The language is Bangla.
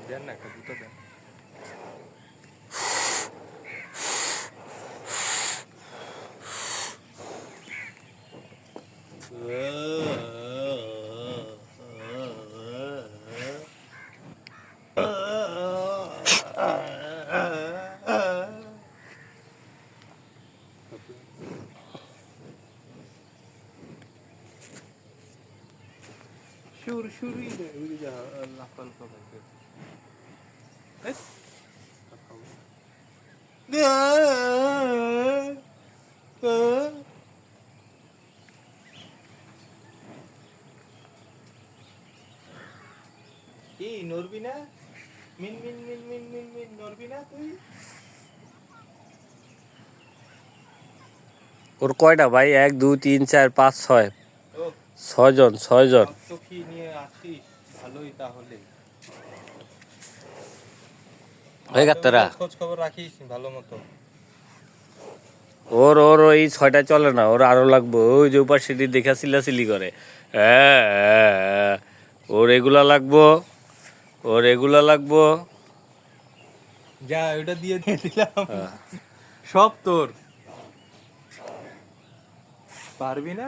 দেন না, একটা জুতো দেন। শুরুই দেয় ওই যে লাফা লাফা ভাই। কি নড়বি না? মিন মিন মিন মিন মিন মিন নড়বি না তুই? ওর কয়টা ভাই? 1 2 3 4 5 6 ও 6 জন 6 জন। কি নিয়ে আসিস ভালোই তাহলে। হয়ে গেতরা খোঁজ খবর রাখিস ভালো মতো। ওর ওর ওই 6টা চলে না, ওর আরো লাগবে। ওই যে উপর সিঁড়ি দেখা চিল্লাচিল্লি করে। ওর এগুলা লাগবো, ওর এগুলা লাগবো। যা ওটা দিয়ে দিলাম, সব তোর। পারবি না?